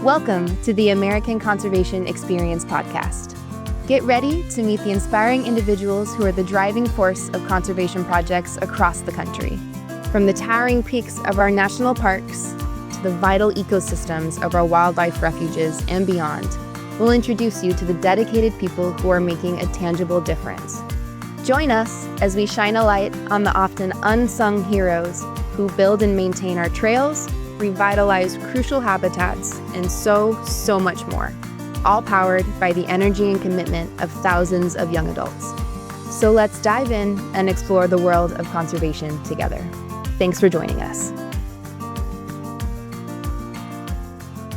Welcome to the American Conservation Experience podcast. Get ready to meet the inspiring individuals who are the driving force of conservation projects across the country. From the towering peaks of our national parks to the vital ecosystems of our wildlife refuges and beyond, we'll introduce you to the dedicated people who are making a tangible difference. Join us as we shine a light on the often unsung heroes who build and maintain our trails, revitalize crucial habitats, and so much more, all powered by the energy and commitment of thousands of young adults. So let's dive in and explore the world of conservation together. Thanks for joining us.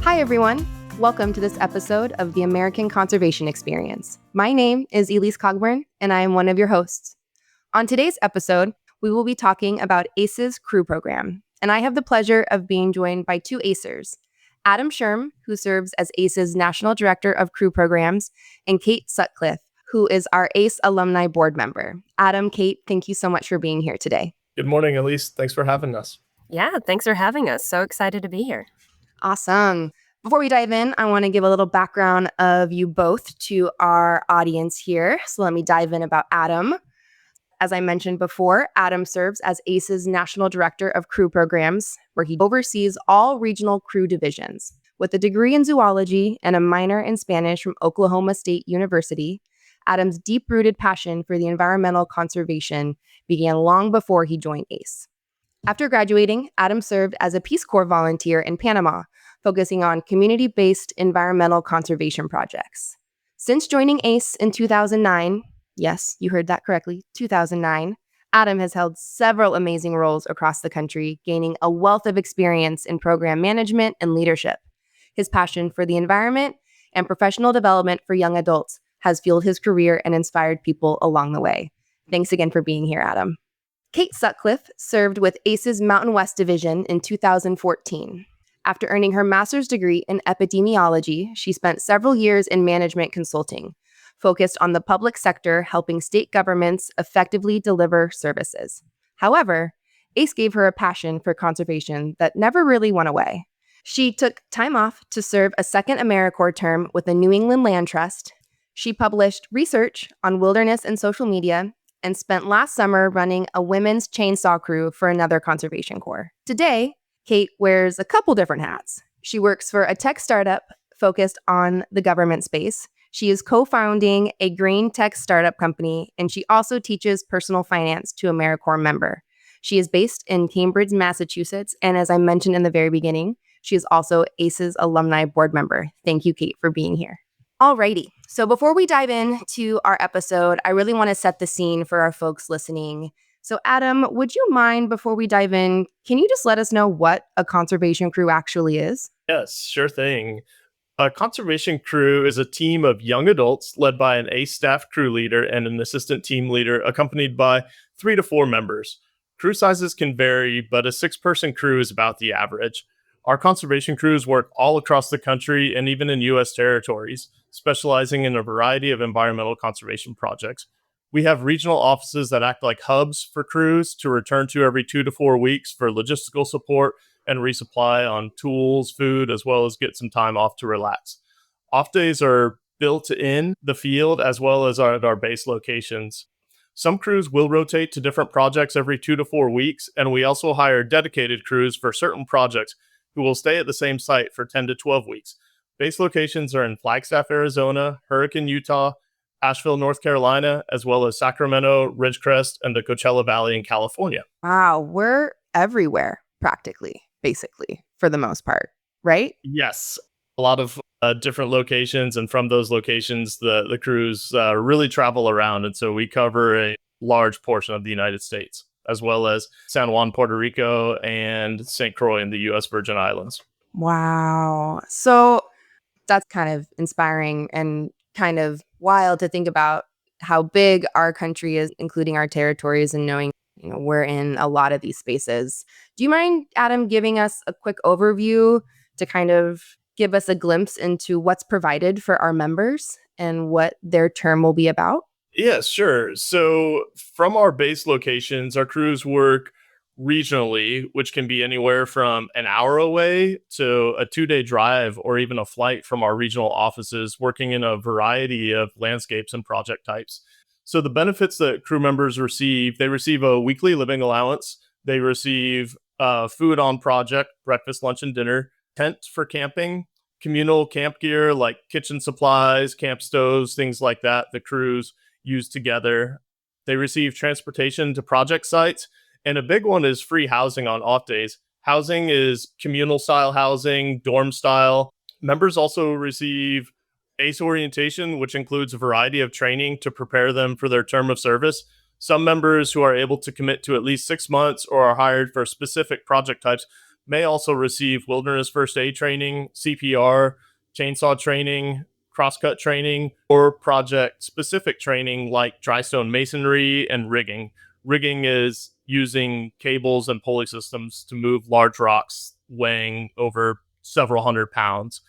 Hi, everyone. Welcome to this episode of the American Conservation Experience. My name is Elyse Cogburn, and I am one of your hosts. On today's episode, we will be talking about ACE's Crew Program, and I have the pleasure of being joined by two ACErs, Adam Sherm, who serves as ACE's National Director of Crew Programs, and Kate Sutcliffe, who is our ACE Alumni Board Member. Adam, Kate, thank you so much for being here today. Good morning, Elyse. Thanks for having us. Yeah, thanks for having us. So excited to be here. Awesome. Before we dive in, I want to give a little background of you both to our audience here. So let me dive in about Adam. As I mentioned before, Adam serves as ACE's National Director of Crew Programs, where he oversees all regional crew divisions. With a degree in zoology and a minor in Spanish from Oklahoma State University, Adam's deep-rooted passion for the environmental conservation began long before he joined ACE. After graduating, Adam served as a Peace Corps volunteer in Panama, focusing on community-based environmental conservation projects. Since joining ACE in 2009, yes, you heard that correctly, 2009, Adam has held several amazing roles across the country, gaining a wealth of experience in program management and leadership. His passion for the environment and professional development for young adults has fueled his career and inspired people along the way. Thanks again for being here, Adam. Kate Sutcliffe served with ACE's Mountain West Division in 2014. After earning her master's degree in epidemiology, she spent several years in management consulting, focused on the public sector, helping state governments effectively deliver services. However, ACE gave her a passion for conservation that never really went away. She took time off to serve a second AmeriCorps term with the New England Land Trust. She published research on wilderness and social media and spent last summer running a women's chainsaw crew for another conservation corps. Today, Kate wears a couple different hats. She works for a tech startup focused on the government space. She is co-founding a green tech startup company, and she also teaches personal finance to a AmeriCorps member. She is based in Cambridge, Massachusetts, and as I mentioned in the very beginning, she is also ACE's Alumni Board Member. Thank you, Kate, for being here. Alrighty, so before we dive into our episode, I really want to set the scene for our folks listening. So Adam, would you mind, before we dive in, can you just let us know what a conservation crew actually is? Yes, sure thing. A conservation crew is a team of young adults led by an ACE staff crew leader and an assistant team leader, accompanied by 3 to 4 members. Crew sizes can vary, but a 6-person crew is about the average. Our conservation crews work all across the country and even in U.S. territories, specializing in a variety of environmental conservation projects. We have regional offices that act like hubs for crews to return to every 2 to 4 weeks for logistical support and resupply on tools, food, as well as get some time off to relax. Off days are built in the field as well as at our base locations. Some crews will rotate to different projects every 2 to 4 weeks, and we also hire dedicated crews for certain projects who will stay at the same site for 10 to 12 weeks. Base locations are in Flagstaff, Arizona, Hurricane, Utah, Asheville, North Carolina, as well as Sacramento, Ridgecrest, and the Coachella Valley in California. Wow, we're everywhere, practically, basically, for the most part, right? Yes, a lot of different locations, and from those locations, the crews really travel around, and so we cover a large portion of the United States, as well as San Juan, Puerto Rico, and St. Croix in the U.S. Virgin Islands. Wow. So that's kind of inspiring and kind of wild to think about how big our country is, including our territories, and knowing we're in a lot of these spaces. Do you mind, Adam, giving us a quick overview to kind of give us a glimpse into what's provided for our members and what their term will be about? Yes, sure. So from our base locations, our crews work regionally, which can be anywhere from an hour away to a 2-day drive or even a flight from our regional offices, working in a variety of landscapes and project types. So the benefits that crew members receive, they receive a weekly living allowance. They receive food on project, breakfast, lunch, and dinner, tent for camping, communal camp gear like kitchen supplies, camp stoves, things like that the crews use together. They receive transportation to project sites. And a big one is free housing on off days. Housing is communal style housing, dorm style. Members also receive ACE orientation, which includes a variety of training to prepare them for their term of service. Some members who are able to commit to at least 6 months or are hired for specific project types may also receive wilderness first aid training, CPR, chainsaw training, crosscut training, or project specific training like dry stone masonry and rigging. Rigging is using cables and pulley systems to move large rocks weighing over several hundred pounds.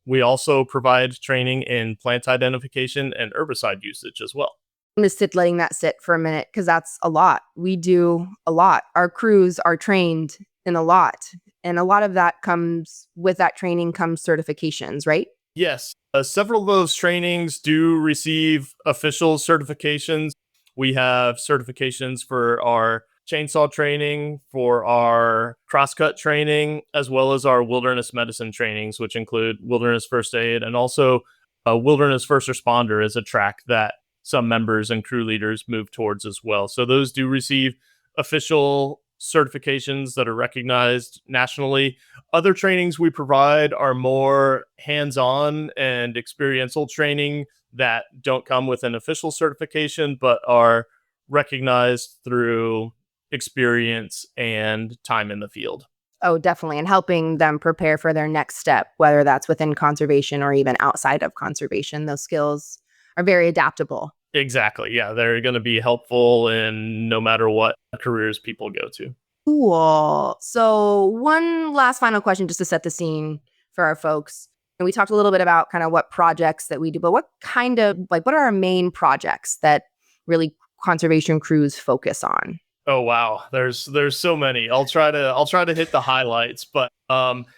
We also provide training in plant identification and herbicide usage as well. I'm just letting that sit for a minute because that's a lot. We do a lot. Our crews are trained in a lot. And a lot of that comes with that training comes certifications, right? Yes. Several of those trainings do receive official certifications. We have certifications for our chainsaw training, for our crosscut training, as well as our wilderness medicine trainings, which include wilderness first aid and also a wilderness first responder is a track that some members and crew leaders move towards as well. So those do receive official certifications that are recognized nationally. Other trainings we provide are more hands-on and experiential training that don't come with an official certification, but are recognized through experience and time in the field. Oh, definitely. And helping them prepare for their next step, whether that's within conservation or even outside of conservation. Those skills are very adaptable. Exactly. Yeah, they're going to be helpful in no matter what careers people go to. Cool. So one last final question just to set the scene for our folks. And we talked a little bit about kind of what projects that we do, but what are our main projects that really conservation crews focus on? Oh wow, there's so many. I'll try to hit the highlights, but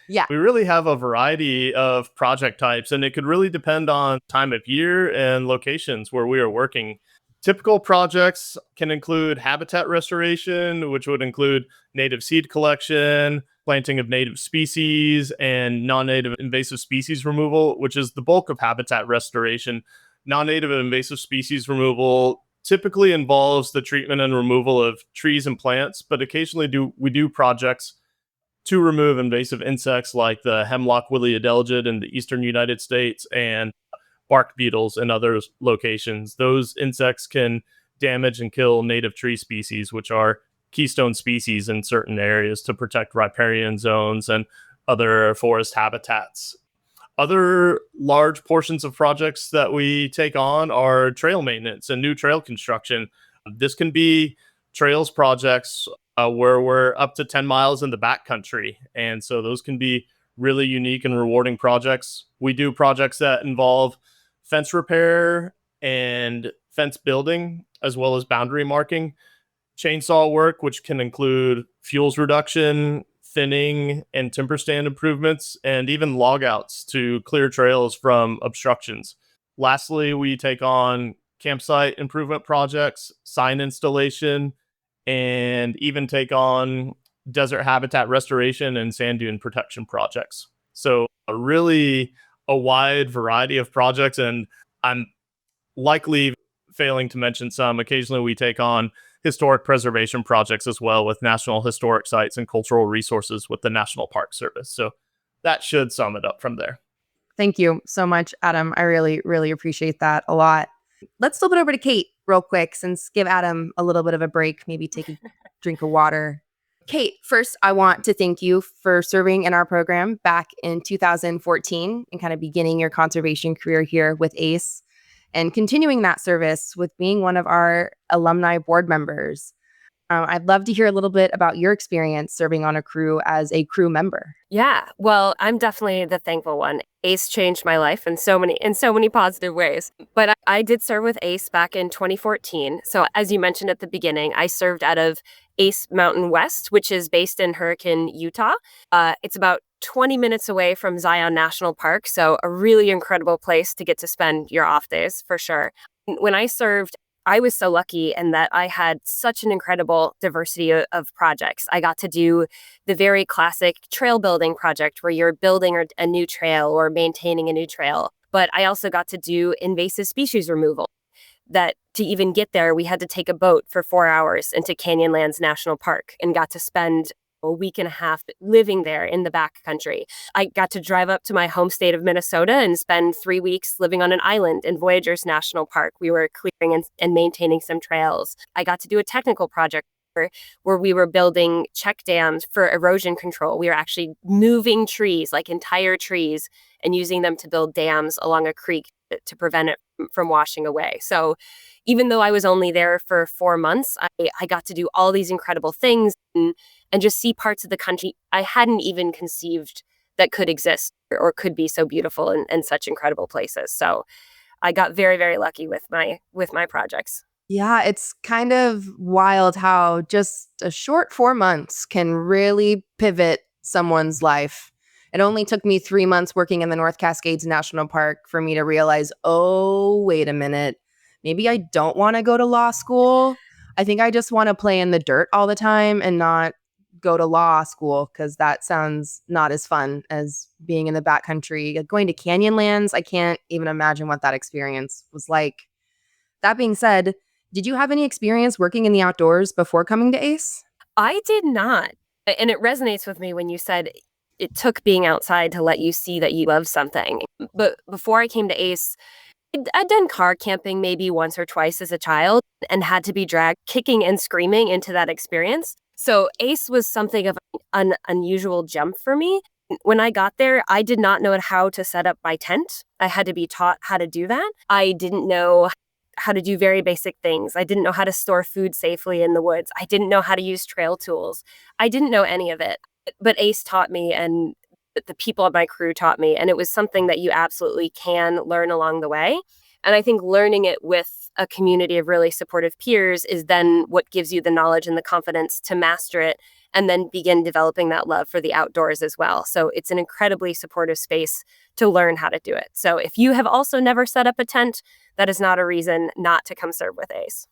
Yeah. we really have a variety of project types, and it could really depend on time of year and locations where we are working. Typical projects can include habitat restoration, which would include native seed collection, planting of native species, and non-native invasive species removal, which is the bulk of habitat restoration. Non-native invasive species removal typically involves the treatment and removal of trees and plants, but occasionally we do projects to remove invasive insects like the hemlock woolly adelgid in the eastern United States and bark beetles in other locations. Those insects can damage and kill native tree species, which are keystone species in certain areas to protect riparian zones and other forest habitats. Other large portions of projects that we take on are trail maintenance and new trail construction. This can be trails projects where we're up to 10 miles in the backcountry. And so those can be really unique and rewarding projects. We do projects that involve fence repair and fence building, as well as boundary marking, chainsaw work, which can include fuels reduction, thinning, and timber stand improvements, and even log outs to clear trails from obstructions. Lastly, we take on campsite improvement projects, sign installation, and even take on desert habitat restoration and sand dune protection projects. So a wide variety of projects, and I'm likely failing to mention some. Occasionally we take on historic preservation projects as well with national historic sites and cultural resources with the National Park Service. So that should sum it up from there. Thank you so much, Adam. I really, really appreciate that a lot. Let's flip it over to Kate real quick, since give Adam a little bit of a break, maybe take a drink of water. Kate, first, I want to thank you for serving in our program back in 2014 and kind of beginning your conservation career here with ACE and continuing that service with being one of our alumni board members. I'd love to hear a little bit about your experience serving on a crew as a crew member. Yeah, well, I'm definitely the thankful one. ACE changed my life in so many positive ways. But I did serve with ACE back in 2014. So as you mentioned at the beginning, I served out of Ace Mountain West, which is based in Hurricane, Utah. It's about 20 minutes away from Zion National Park, so a really incredible place to get to spend your off days for sure. When I served, I was so lucky in that I had such an incredible diversity of projects. I got to do the very classic trail building project where you're building a new trail or maintaining a new trail. But I also got to do invasive species removal. That to even get there, we had to take a boat for 4 hours into Canyonlands National Park and got to spend a week and a half living there in the backcountry. I got to drive up to my home state of Minnesota and spend 3 weeks living on an island in Voyageurs National Park. We were clearing and maintaining some trails. I got to do a technical project where we were building check dams for erosion control. We were actually moving trees, like entire trees, and using them to build dams along a creek to prevent it from washing away. So even though I was only there for 4 months, I got to do all these incredible things and just see parts of the country I hadn't even conceived that could exist or could be so beautiful and such incredible places. So I got very, very lucky with my projects. Yeah, it's kind of wild how just a short 4 months can really pivot someone's life. It only took me 3 months working in the North Cascades National Park for me to realize, oh, wait a minute, maybe I don't want to go to law school. I think I just want to play in the dirt all the time and not go to law school because that sounds not as fun as being in the backcountry. Like going to Canyonlands, I can't even imagine what that experience was like. That being said, did you have any experience working in the outdoors before coming to ACE? I did not. And it resonates with me when you said it took being outside to let you see that you love something. But before I came to ACE, I'd done car camping maybe once or twice as a child and had to be dragged kicking and screaming into that experience. So ACE was something of an unusual jump for me. When I got there, I did not know how to set up my tent. I had to be taught how to do that. I didn't know how to do very basic things. I didn't know how to store food safely in the woods. I didn't know how to use trail tools. I didn't know any of it. But ACE taught me, and the people of my crew taught me, and it was something that you absolutely can learn along the way. And I think learning it with a community of really supportive peers is then what gives you the knowledge and the confidence to master it and then begin developing that love for the outdoors as well. So it's an incredibly supportive space to learn how to do it. So if you have also never set up a tent, that is not a reason not to come serve with ACE.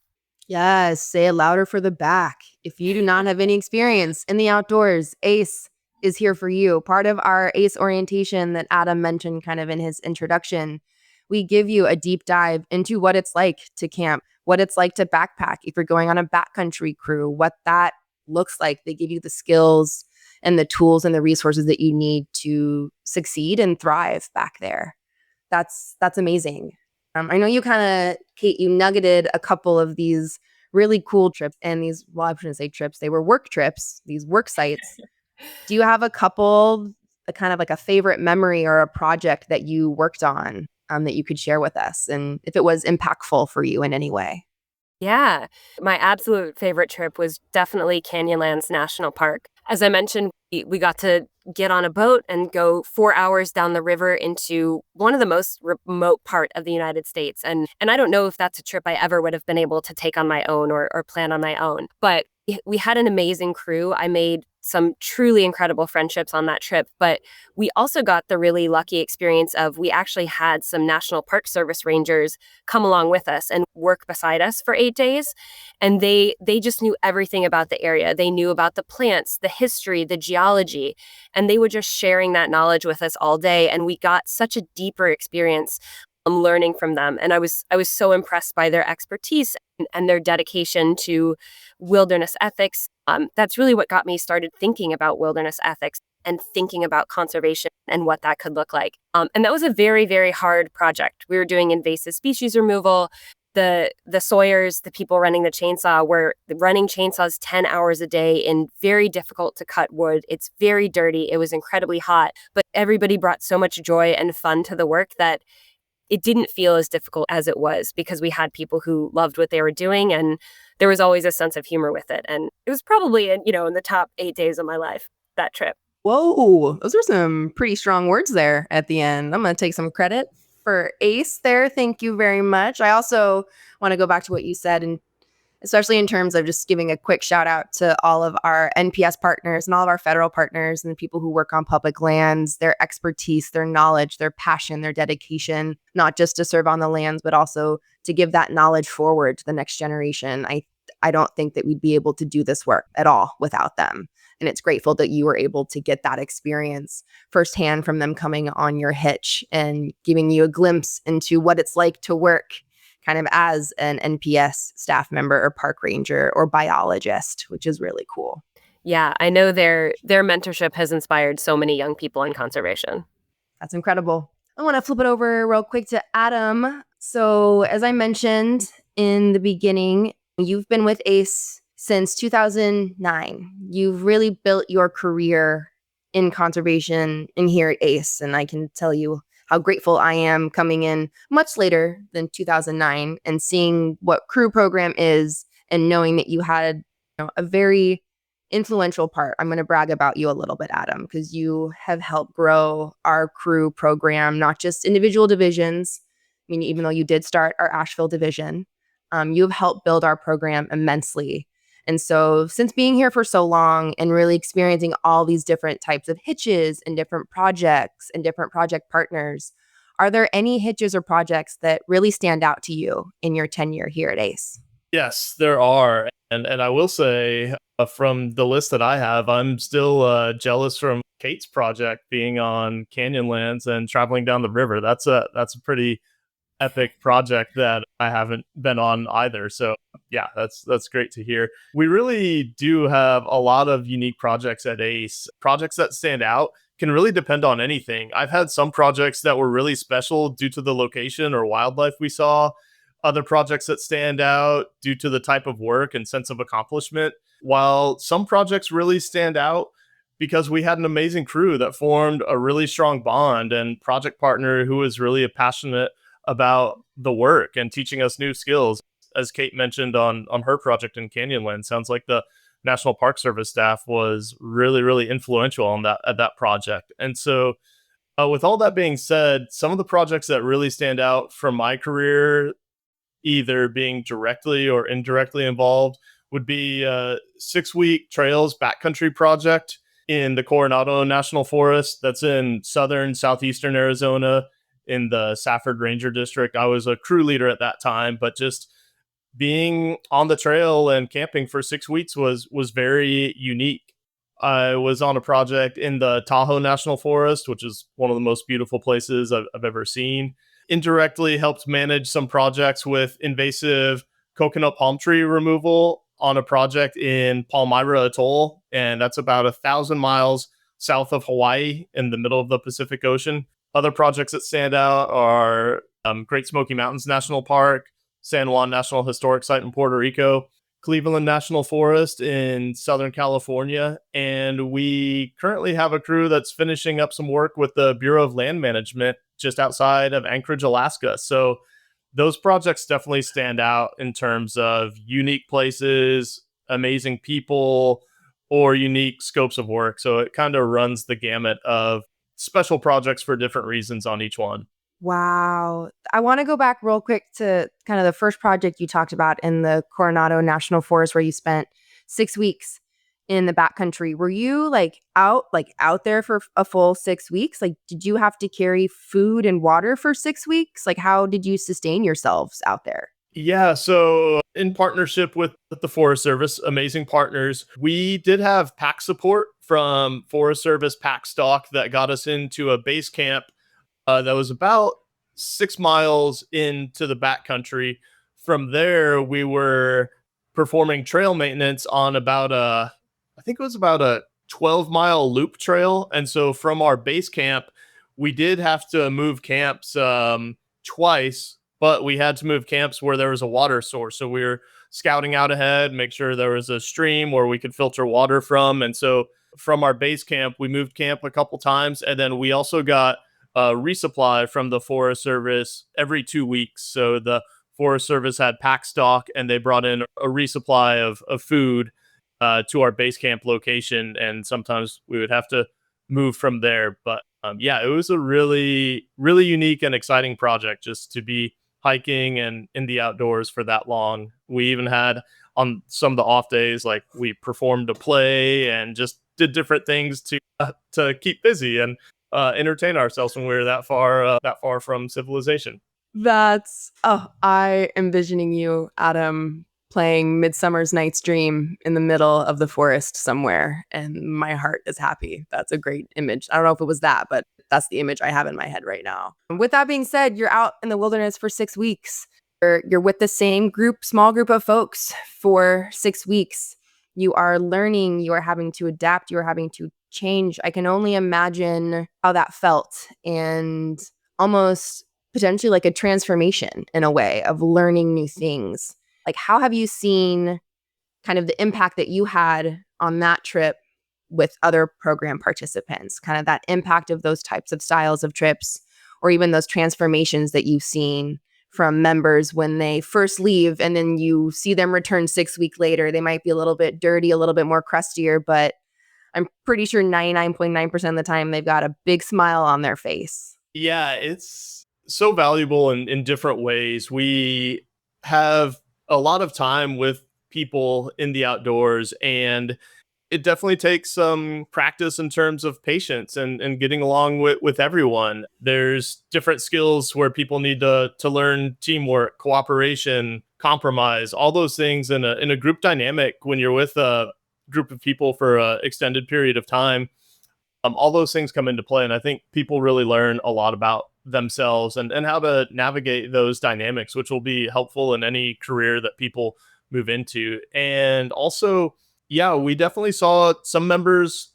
Yes, say it louder for the back. If you do not have any experience in the outdoors, ACE is here for you. Part of our ACE orientation that Adam mentioned kind of in his introduction, we give you a deep dive into what it's like to camp, what it's like to backpack if you're going on a backcountry crew, what that looks like. They give you the skills and the tools and the resources that you need to succeed and thrive back there. That's amazing. I know you kind of, Kate, you nuggeted a couple of these really cool trips and these, well, I shouldn't say trips, they were work trips, these work sites. Do you have a couple, a kind of like a favorite memory or a project that you worked on that you could share with us? And if it was impactful for you in any way? Yeah, my absolute favorite trip was definitely Canyonlands National Park. As I mentioned, we got to get on a boat and go 4 hours down the river into one of the most remote part of the United States. And I don't know if that's a trip I ever would have been able to take on my own or plan on my own. But we had an amazing crew. I made some truly incredible friendships on that trip, but we also got the really lucky experience of we actually had some National Park Service rangers come along with us and work beside us for 8 days. And they just knew everything about the area. They knew about the plants, the history, the geology, and they were just sharing that knowledge with us all day. And we got such a deeper experience learning from them. And I was so impressed by their expertise and their dedication to wilderness ethics. That's really what got me started thinking about wilderness ethics and thinking about conservation and what that could look like. And that was a very, very hard project. We were doing invasive species removal. The sawyers, the people running the chainsaw, were running chainsaws 10 hours a day in very difficult to cut wood. It's very dirty. It was incredibly hot, but everybody brought so much joy and fun to the work that it didn't feel as difficult as it was because we had people who loved what they were doing, and there was always a sense of humor with it. And it was probably in the top 8 days of my life, that trip. Whoa, those are some pretty strong words there at the end. I'm going to take some credit for ACE there. Thank you very much. I also want to go back to what you said and especially in terms of just giving a quick shout out to all of our NPS partners and all of our federal partners and the people who work on public lands, their expertise, their knowledge, their passion, their dedication, not just to serve on the lands, but also to give that knowledge forward to the next generation. I don't think that we'd be able to do this work at all without them. And it's grateful that you were able to get that experience firsthand from them coming on your hitch and giving you a glimpse into what it's like to work kind of as an NPS staff member or park ranger or biologist, which is really cool. Yeah, I know their mentorship has inspired so many young people in conservation. That's incredible. I want to flip it over real quick to Adam. So as I mentioned in the beginning, you've been with ACE since 2009. You've really built your career in conservation in here at ACE. And I can tell you how grateful I am coming in much later than 2009 and seeing what crew program is and knowing that you had a very influential part. I'm going to brag about you a little bit, Adam, because you have helped grow our crew program, not just individual divisions. I mean, even though you did start our Asheville division, you've helped build our program immensely. And so since being here for so long and really experiencing all these different types of hitches and different projects and different project partners, are there any hitches or projects that really stand out to you in your tenure here at ACE? Yes, there are. And I will say from the list that I have, I'm still jealous from Kate's project being on Canyonlands and traveling down the river. That's a pretty epic project that I haven't been on either. So yeah, that's great to hear. We really do have a lot of unique projects at ACE. Projects that stand out can really depend on anything. I've had some projects that were really special due to the location or wildlife we saw. Other projects that stand out due to the type of work and sense of accomplishment. While some projects really stand out because we had an amazing crew that formed a really strong bond and project partner who was really passionate about the work and teaching us new skills. As Kate mentioned on her project in Canyonland, sounds like the National Park Service staff was really, really influential on that project. And so with all that being said, some of the projects that really stand out from my career, either being directly or indirectly involved, would be 6-week trails backcountry project in the Coronado National Forest. That's in southeastern Arizona in the Safford Ranger District. I was a crew leader at that time, but just being on the trail and camping for 6 weeks was very unique. I was on a project in the Tahoe National Forest, which is one of the most beautiful places I've ever seen. Indirectly helped manage some projects with invasive coconut palm tree removal on a project in Palmyra Atoll, and that's about 1,000 miles south of Hawaii in the middle of the Pacific Ocean. Other projects that stand out are Great Smoky Mountains National Park, San Juan National Historic Site in Puerto Rico, Cleveland National Forest in Southern California, and we currently have a crew that's finishing up some work with the Bureau of Land Management just outside of Anchorage, Alaska. So those projects definitely stand out in terms of unique places, amazing people, or unique scopes of work. So it kind of runs the gamut of special projects for different reasons on each one. Wow. I want to go back real quick to kind of the first project you talked about in the Coronado National Forest where you spent 6 weeks in the backcountry. Were you out there for a full 6 weeks? Like, did you have to carry food and water for 6 weeks? Like, how did you sustain yourselves out there? Yeah, so in partnership with the Forest Service, amazing partners, we did have pack support from Forest Service pack stock that got us into a base camp that was about 6 miles into the backcountry. From there, we were performing trail maintenance on I think it was about a 12-mile loop trail. And so from our base camp, we did have to move camps twice, but we had to move camps where there was a water source. So we were scouting out ahead, make sure there was a stream where we could filter water from. And so from our base camp, we moved camp a couple times. And then we also got resupply from the Forest Service every 2 weeks. So the Forest Service had pack stock and they brought in a resupply of food to our base camp location. And sometimes we would have to move from there. But yeah, it was a really, really unique and exciting project just to be hiking and in the outdoors for that long. We even had on some of the off days, like we performed a play and just did different things to keep busy and entertain ourselves when we were that far from civilization. I envisioning you, Adam, playing Midsummer's Night's Dream in the middle of the forest somewhere, and my heart is happy. That's a great image. I don't know if it was that, but that's the image I have in my head right now. With that being said, you're out in the wilderness for 6 weeks. You're with the same small group of folks for 6 weeks. You are learning, you are having to adapt, you are having to change. I can only imagine how that felt, and almost potentially like a transformation in a way of learning new things. Like, how have you seen kind of the impact that you had on that trip with other program participants, kind of that impact of those types of styles of trips, or even those transformations that you've seen from members when they first leave and then you see them return 6 weeks later? They might be a little bit dirty, a little bit more crustier, but I'm pretty sure 99.9% of the time they've got a big smile on their face. Yeah, it's so valuable in different ways. We have a lot of time with people in the outdoors, and it definitely takes some practice in terms of patience and getting along with everyone. There's different skills where people need to learn teamwork, cooperation, compromise, all those things in a group dynamic when you're with a group of people for an extended period of time. All those things come into play, and I think people really learn a lot about themselves and how to navigate those dynamics, which will be helpful in any career that people move into. And also, yeah, we definitely saw some members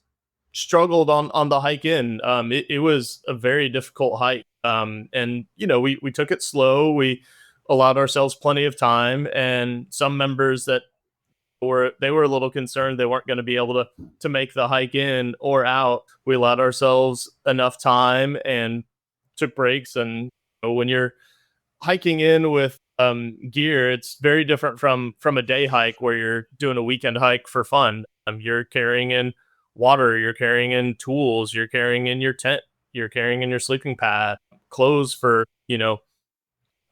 struggled on the hike in. It was a very difficult hike, and we took it slow. We allowed ourselves plenty of time, and some members that were a little concerned they weren't going to be able to make the hike in or out. We allowed ourselves enough time and took breaks. And when you're hiking in with gear, it's very different from a day hike where you're doing a weekend hike for fun. You're carrying in water, you're carrying in tools, you're carrying in your tent, you're carrying in your sleeping pad, clothes for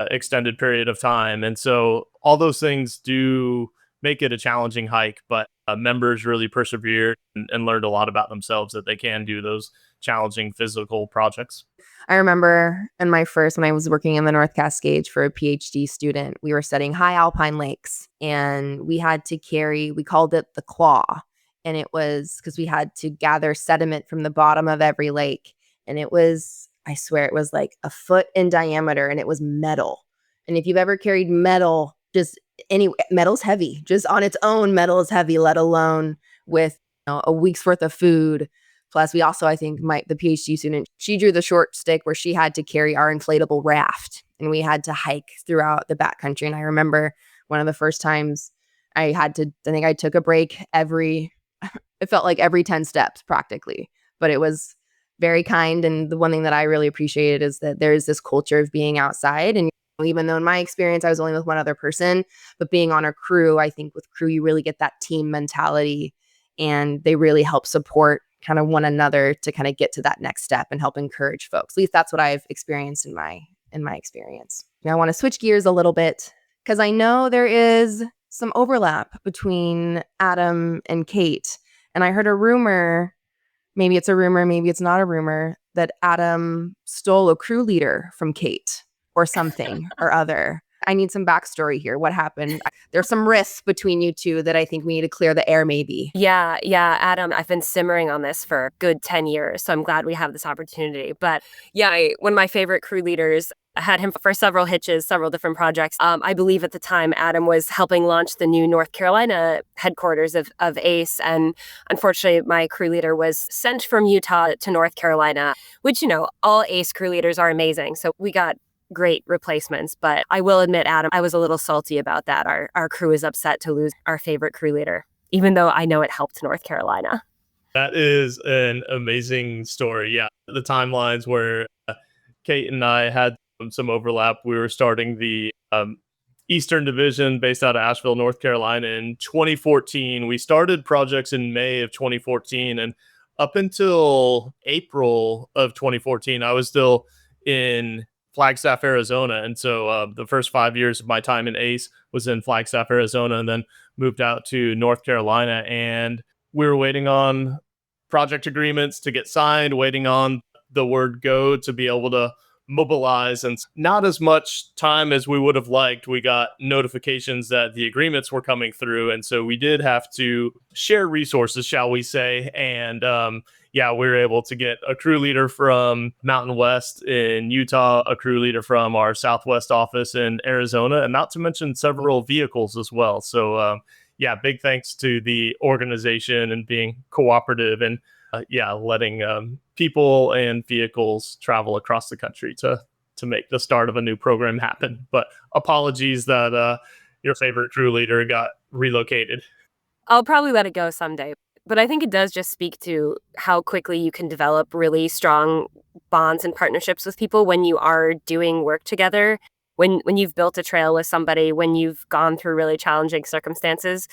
extended period of time. And so all those things do make it a challenging hike, but members really persevered and learned a lot about themselves that they can do those challenging physical projects. I remember when I was working in the North Cascades for a PhD student, we were studying high alpine lakes, and we called it the claw. And it was because we had to gather sediment from the bottom of every lake. And I swear it was like a foot in diameter, and it was metal. And if you've ever carried metal, metal's heavy. Just on its own, metal is heavy, let alone with a week's worth of food. Plus, we also, I think, the PhD student, she drew the short stick where she had to carry our inflatable raft, and we had to hike throughout the backcountry. And I remember one of the first times I think I took a break it felt like every 10 steps practically, but it was very kind. And the one thing that I really appreciated is that there is this culture of being outside. And even though in my experience, I was only with one other person, but being on a crew, I think with crew, you really get that team mentality, and they really help support kind of one another to kind of get to that next step and help encourage folks. At least that's what I've experienced in my experience. Now I want to switch gears a little bit because I know there is some overlap between Adam and Kate. And I heard a rumor, maybe it's a rumor, maybe it's not a rumor, that Adam stole a crew leader from Kate or something or other. I need some backstory here. What happened? There's some risks between you two that I think we need to clear the air maybe. Yeah, Adam, I've been simmering on this for a good 10 years, so I'm glad we have this opportunity. But yeah, one of my favorite crew leaders, I had him for several hitches, several different projects. I believe at the time Adam was helping launch the new North Carolina headquarters of ACE. And unfortunately, my crew leader was sent from Utah to North Carolina, which, all ACE crew leaders are amazing. So we got great replacements. But I will admit, Adam, I was a little salty about that. Our crew is upset to lose our favorite crew leader, even though I know it helped North Carolina. That is an amazing story. Yeah. The timelines where Kate and I had some overlap. We were starting the Eastern Division based out of Asheville, North Carolina in 2014. We started projects in May of 2014, and up until April of 2014, I was still in Flagstaff, Arizona. And so the first 5 years of my time in ACE was in Flagstaff, Arizona. And then moved out to North Carolina, and we were waiting on project agreements to get signed, waiting on the word go to be able to mobilize, and not as much time as we would have liked. We got notifications that the agreements were coming through, and so we did have to share resources, shall we say. And yeah, we were able to get a crew leader from Mountain West in Utah, a crew leader from our Southwest office in Arizona, and not to mention several vehicles as well. So yeah, big thanks to the organization and being cooperative, and yeah, letting people and vehicles travel across the country to make the start of a new program happen. But apologies that your favorite crew leader got relocated. I'll probably let it go someday. But I think it does just speak to how quickly you can develop really strong bonds and partnerships with people when you are doing work together. When you've built a trail with somebody, when you've gone through really challenging circumstances,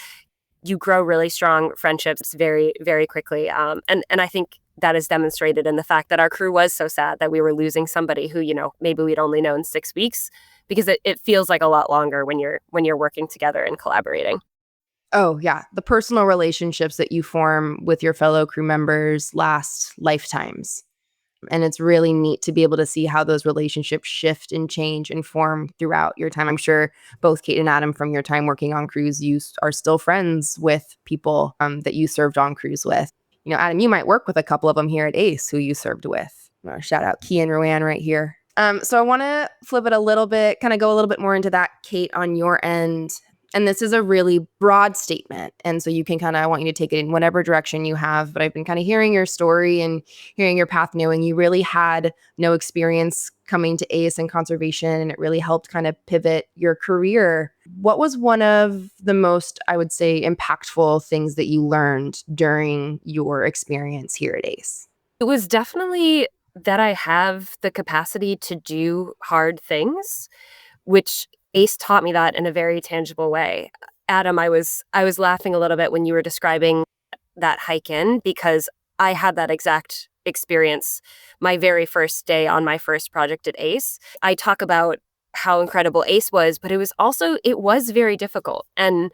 you grow really strong friendships very, very quickly. And I think that is demonstrated in the fact that our crew was so sad that we were losing somebody who, maybe we'd only known 6 weeks, because it feels like a lot longer when you're working together and collaborating. Oh, yeah. The personal relationships that you form with your fellow crew members last lifetimes. And it's really neat to be able to see how those relationships shift and change and form throughout your time. I'm sure both Kate and Adam, from your time working on crews, you are still friends with people that you served on crews with. Adam, you might work with a couple of them here at ACE who you served with. Shout out Key and Roanne right here. So I want to flip it a little bit, kind of go a little bit more into that, Kate, on your end. And this is a really broad statement. And so you can I want you to take it in whatever direction you have. But I've been kind of hearing your story and hearing your path, knowing you really had no experience coming to ACE and conservation, and it really helped kind of pivot your career. What was one of the most, I would say, impactful things that you learned during your experience here at ACE? It was definitely that I have the capacity to do hard things, which ACE taught me that in a very tangible way. Adam, I was laughing a little bit when you were describing that hike in, because I had that exact experience my very first day on my first project at ACE. I talk about how incredible ACE was, but it was very difficult. And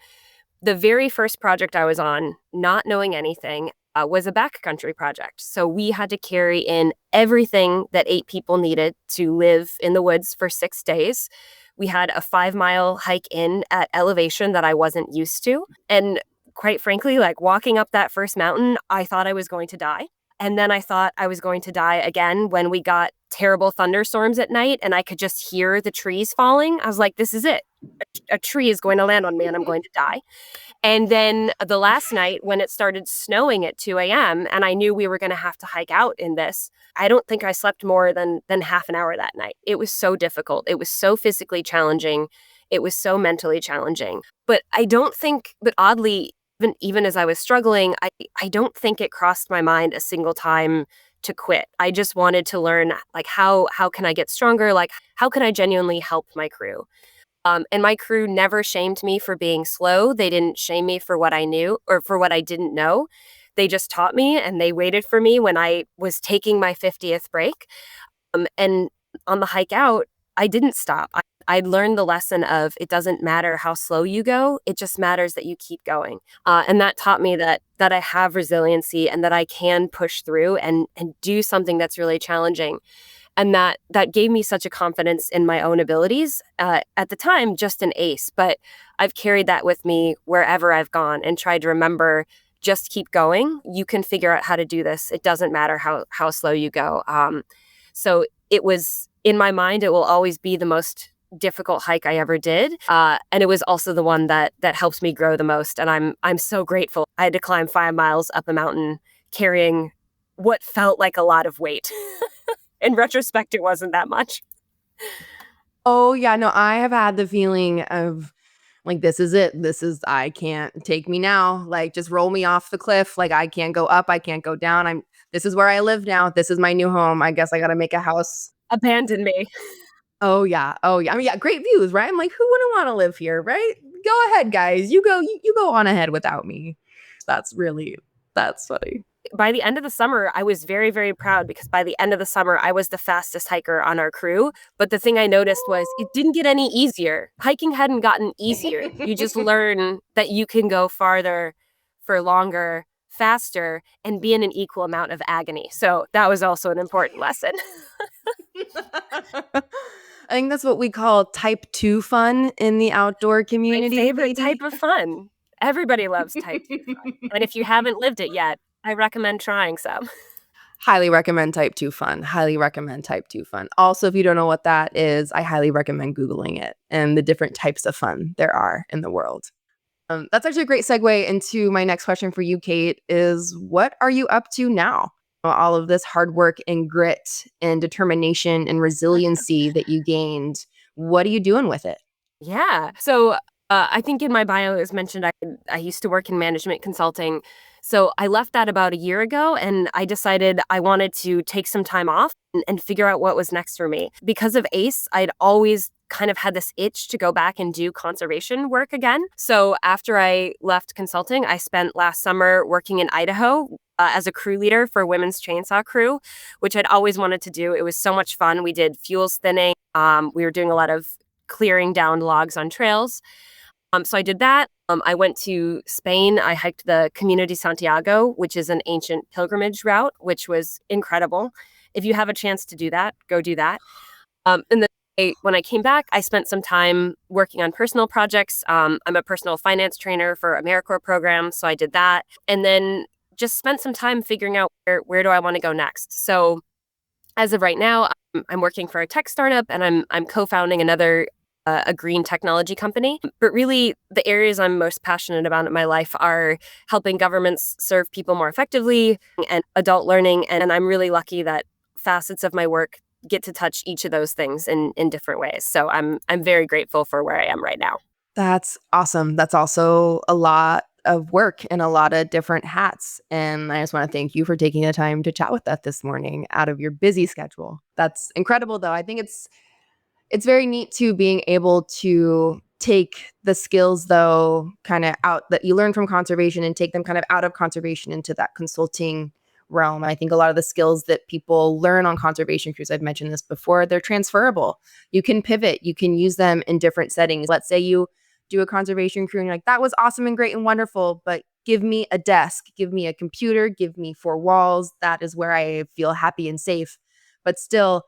the very first project I was on, not knowing anything, was a backcountry project. So we had to carry in everything that 8 people needed to live in the woods for 6 days. We had a 5-mile hike in at elevation that I wasn't used to. And quite frankly, walking up that first mountain, I thought I was going to die. And then I thought I was going to die again when we got terrible thunderstorms at night and I could just hear the trees falling. I was like, this is it. A tree is going to land on me and I'm going to die. And then the last night when it started snowing at 2 a.m. and I knew we were going to have to hike out in this, I don't think I slept more than half an hour that night. It was so difficult. It was so physically challenging. It was so mentally challenging. But oddly, even as I was struggling, I don't think it crossed my mind a single time to quit. I just wanted to learn, how can I get stronger? How can I genuinely help my crew? And my crew never shamed me for being slow. They didn't shame me for what I knew or for what I didn't know. They just taught me, and they waited for me when I was taking my 50th break. And on the hike out, I didn't stop. I learned the lesson of it doesn't matter how slow you go. It just matters that you keep going. And that taught me that I have resiliency and that I can push through and do something that's really challenging. And that gave me such a confidence in my own abilities, at the time, just an ACE. But I've carried that with me wherever I've gone and tried to remember, just keep going. You can figure out how to do this. It doesn't matter how slow you go. So it was, in my mind, it will always be the most difficult hike I ever did. And it was also the one that helped me grow the most. And I'm so grateful. I had to climb 5 miles up a mountain carrying what felt like a lot of weight. In retrospect, it wasn't that much. Oh, yeah. No, I have had the feeling of this is it. I can't take me now. Just roll me off the cliff. I can't go up. I can't go down. This is where I live now. This is my new home. I guess I got to make a house. Abandon me. Oh, yeah. Oh, yeah. I mean, yeah, great views, right? I'm like, who wouldn't want to live here, right? Go ahead, guys. You go on ahead without me. That's funny. By the end of the summer, I was very, very proud because by the end of the summer, I was the fastest hiker on our crew. But the thing I noticed was it didn't get any easier. Hiking hadn't gotten easier. You just learn that you can go farther for longer, faster, and be in an equal amount of agony. So that was also an important lesson. I think that's what we call type 2 fun in the outdoor My community. favorite type of fun. Everybody loves type 2 fun. And if you haven't lived it yet, I recommend trying some. Highly recommend type 2 fun. Highly recommend type 2 fun. Also, if you don't know what that is, I highly recommend Googling it and the different types of fun there are in the world. That's actually a great segue into my next question for you, Kate, is what are you up to now? All of this hard work and grit and determination and resiliency that you gained, what are you doing with it? Yeah. So I think in my bio it was mentioned I used to work in management consulting. So I left that about a year ago and I decided I wanted to take some time off and figure out what was next for me. Because of ACE, I'd always kind of had this itch to go back and do conservation work again. So after I left consulting, I spent last summer working in Idaho as a crew leader for Women's Chainsaw Crew, which I'd always wanted to do. It was so much fun. We did fuels thinning. We were doing a lot of clearing down logs on trails. So I did that. I went to Spain. I hiked the Camino de Santiago, which is an ancient pilgrimage route, which was incredible. If you have a chance to do that, go do that. And then when I came back, I spent some time working on personal projects. I'm a personal finance trainer for AmeriCorps program, so I did that. And then just spent some time figuring out where do I want to go next. So as of right now, I'm working for a tech startup and I'm co-founding another a green technology company. But really, the areas I'm most passionate about in my life are helping governments serve people more effectively and adult learning. And I'm really lucky that facets of my work get to touch each of those things in different ways. So I'm very grateful for where I am right now. That's awesome. That's also a lot of work and a lot of different hats. And I just want to thank you for taking the time to chat with us this morning out of your busy schedule. That's incredible, though. I think it's very neat too, being able to take the skills though kind of out that you learn from conservation and take them kind of out of conservation into that consulting realm. I think a lot of the skills that people learn on conservation crews, I've mentioned this before, they're transferable. You can pivot, you can use them in different settings. Let's say you do a conservation crew and you're like, that was awesome and great and wonderful, but give me a desk, give me a computer, give me four walls. That is where I feel happy and safe. But still,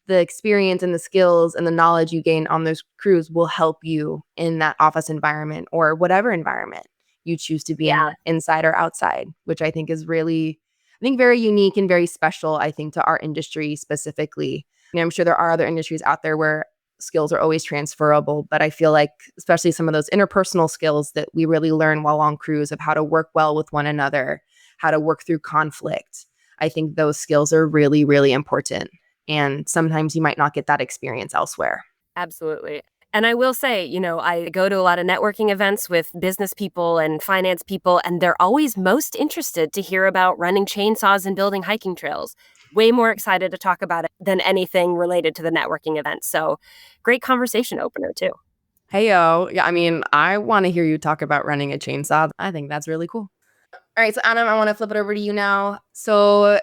the experience and the skills and the knowledge you gain on those crews will help you in that office environment or whatever environment you choose to be in, inside or outside, which I think is really, very unique and very special, I think, to our industry specifically. I'm sure there are other industries out there where skills are always transferable, but I feel like especially some of those interpersonal skills that we really learn while on crews of how to work well with one another, how to work through conflict. I think those skills are really, really important. And sometimes you might not get that experience elsewhere. Absolutely. And I will say, I go to a lot of networking events with business people and finance people, and they're always most interested to hear about running chainsaws and building hiking trails. Way more excited to talk about it than anything related to the networking event. So great conversation opener, too. Hey, yo. Yeah, I want to hear you talk about running a chainsaw. I think that's really cool. All right, so Adam, I want to flip it over to you now. So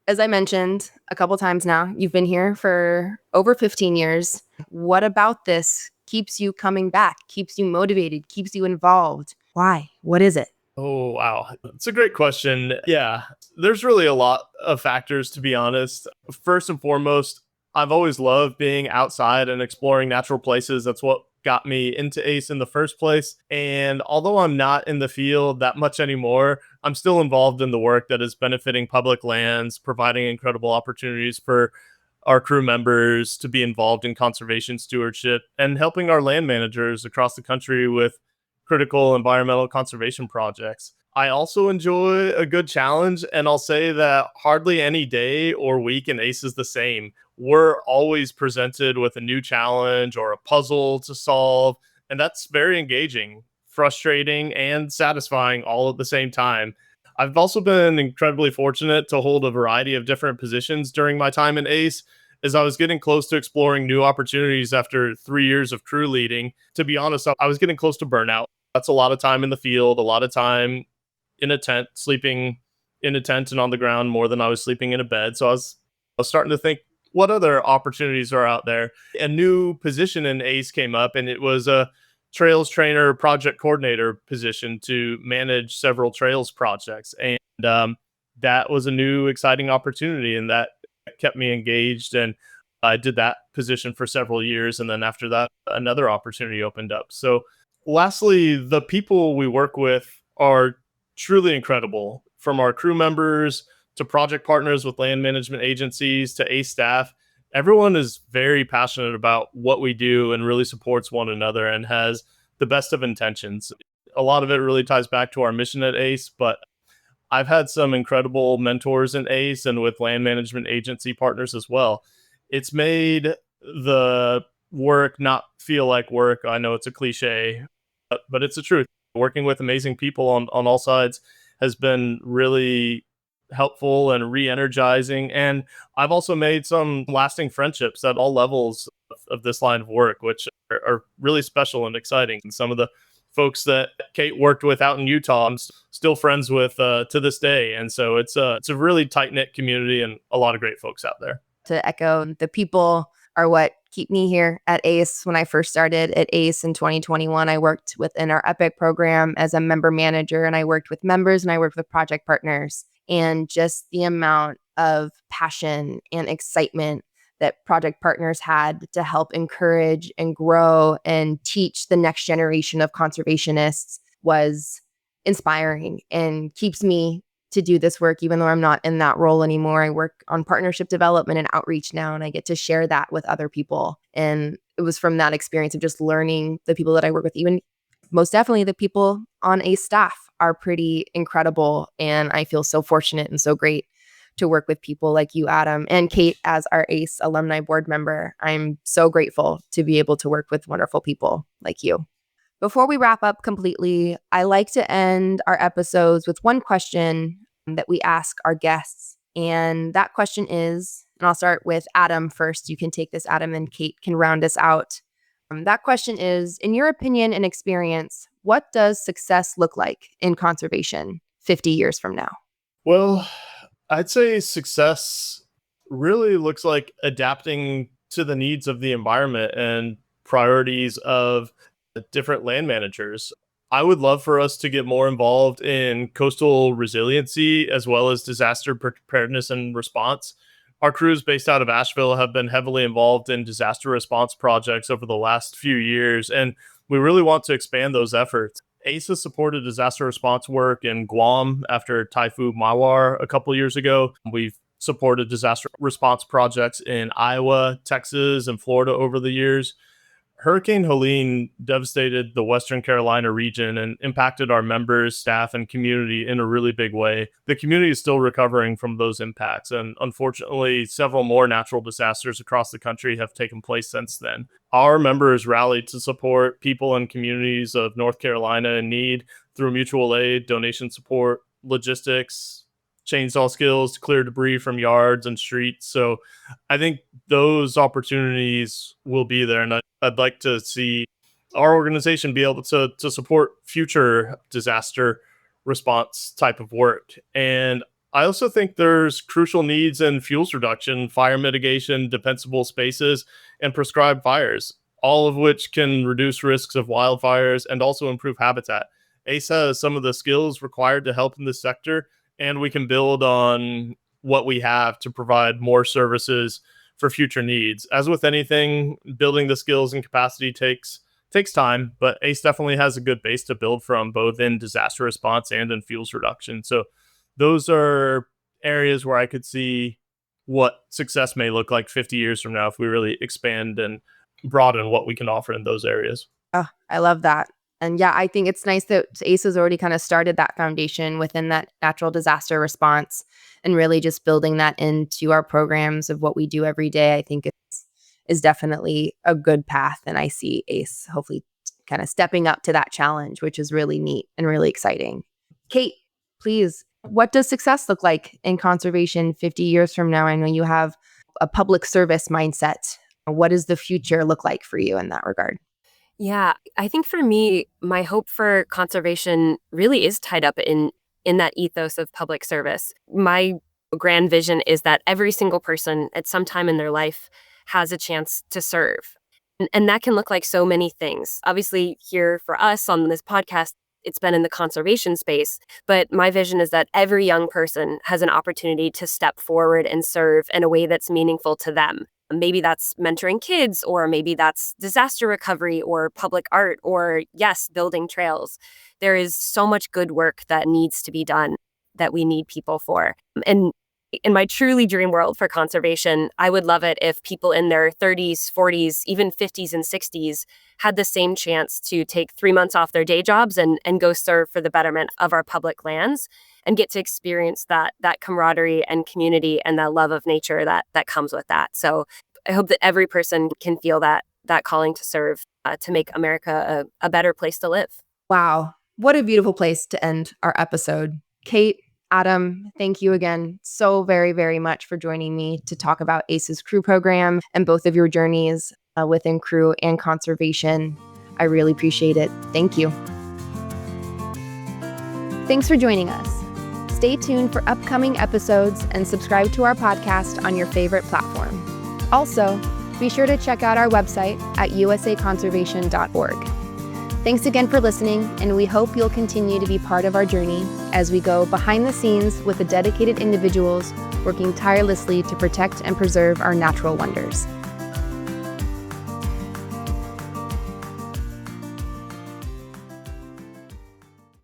as I mentioned a couple times now, you've been here for over 15 years. What about this keeps you coming back, keeps you motivated, keeps you involved? Why? What is it? Oh, wow. It's a great question. Yeah, there's really a lot of factors, to be honest. First and foremost, I've always loved being outside and exploring natural places. That's what got me into ACE in the first place. And although I'm not in the field that much anymore, I'm still involved in the work that is benefiting public lands, providing incredible opportunities for our crew members to be involved in conservation stewardship, and helping our land managers across the country with critical environmental conservation projects. I also enjoy a good challenge, and I'll say that hardly any day or week in ACE is the same. We're always presented with a new challenge or a puzzle to solve, and that's very engaging, frustrating, and satisfying all at the same time. I've also been incredibly fortunate to hold a variety of different positions during my time in ACE, as I was getting close to exploring new opportunities after 3 years of crew leading. To be honest, I was getting close to burnout. That's a lot of time in the field, a lot of time in a tent, sleeping in a tent and on the ground more than I was sleeping in a bed. So I was starting to think, what other opportunities are out there? A new position in ACE came up, and it was a trails trainer project coordinator position to manage several trails projects. And that was a new exciting opportunity, and that kept me engaged. And I did that position for several years. And then after that, another opportunity opened up. So lastly, the people we work with are truly incredible, from our crew members to project partners with land management agencies to ACE staff. Everyone is very passionate about what we do and really supports one another and has the best of intentions. A lot of it really ties back to our mission at ACE, but I've had some incredible mentors in ACE and with land management agency partners as well. It's made the work not feel like work. I know it's a cliche, but it's the truth. Working with amazing people on all sides has been really helpful and re-energizing. And I've also made some lasting friendships at all levels of this line of work, which are really special and exciting. And some of the folks that Kate worked with out in Utah, I'm still friends with to this day. And so it's a really tight-knit community and a lot of great folks out there. To echo, the people are what keep me here at ACE. When I first started at ACE in 2021, I worked within our EPIC program as a member manager, and I worked with members and I worked with project partners. And just the amount of passion and excitement that project partners had to help encourage and grow and teach the next generation of conservationists was inspiring and keeps me to do this work, even though I'm not in that role anymore. I work on partnership development and outreach now, and I get to share that with other people. And it was from that experience of just learning the people that I work with. Even most definitely the people on ACE staff are pretty incredible. And I feel so fortunate and so great to work with people like you, Adam, and Kate as our ACE alumni board member. I'm so grateful to be able to work with wonderful people like you. Before we wrap up completely, I like to end our episodes with one question that we ask our guests. And that question is, and I'll start with Adam first. You can take this, Adam, and Kate can round us out. That question is, in your opinion and experience, what does success look like in conservation 50 years from now? Well, I'd say success really looks like adapting to the needs of the environment and priorities of different land managers. I would love for us to get more involved in coastal resiliency as well as disaster preparedness and response. Our crews based out of Asheville have been heavily involved in disaster response projects over the last few years, and we really want to expand those efforts. ACE has supported disaster response work in Guam after Typhoon Mawar a couple years ago. We've supported disaster response projects in Iowa, Texas, and Florida over the years. Hurricane Helene devastated the Western Carolina region and impacted our members, staff, and community in a really big way. The community is still recovering from those impacts, and unfortunately, several more natural disasters across the country have taken place since then. Our members rallied to support people and communities of North Carolina in need through mutual aid, donation support, logistics, chainsaw skills to clear debris from yards and streets. So I think those opportunities will be there. And I'd like to see our organization be able to support future disaster response type of work. And I also think there's crucial needs in fuels reduction, fire mitigation, defensible spaces, and prescribed fires, all of which can reduce risks of wildfires and also improve habitat. ACE has some of the skills required to help in this sector, and we can build on what we have to provide more services for future needs. As with anything, building the skills and capacity takes time, but ACE definitely has a good base to build from, both in disaster response and in fuels reduction. So those are areas where I could see what success may look like 50 years from now if we really expand and broaden what we can offer in those areas. Oh, I love that. And yeah, I think it's nice that ACE has already kind of started that foundation within that natural disaster response and really just building that into our programs of what we do every day. I think is definitely a good path. And I see ACE hopefully kind of stepping up to that challenge, which is really neat and really exciting. Kate, please, what does success look like in conservation 50 years from now? I know you have a public service mindset. What does the future look like for you in that regard? Yeah, I think for me, my hope for conservation really is tied up in in that ethos of public service. My grand vision is that every single person at some time in their life has a chance to serve. And that can look like so many things. Obviously, here for us on this podcast, it's been in the conservation space, but my vision is that every young person has an opportunity to step forward and serve in a way that's meaningful to them. Maybe that's mentoring kids, or maybe that's disaster recovery or public art, or yes, building trails. There is so much good work that needs to be done that we need people for. And in my truly dream world for conservation, I would love it if people in their 30s, 40s, even 50s and 60s had the same chance to take 3 months off their day jobs and go serve for the betterment of our public lands and get to experience that camaraderie and community and that love of nature that comes with that. So I hope that every person can feel that calling to serve, to make America a better place to live. Wow. What a beautiful place to end our episode. Kate, Adam, thank you again so very, very much for joining me to talk about ACE's Crew program and both of your journeys within Crew and conservation. I really appreciate it. Thank you. Thanks for joining us. Stay tuned for upcoming episodes and subscribe to our podcast on your favorite platform. Also, be sure to check out our website at usaconservation.org. Thanks again for listening, and we hope you'll continue to be part of our journey as we go behind the scenes with the dedicated individuals working tirelessly to protect and preserve our natural wonders.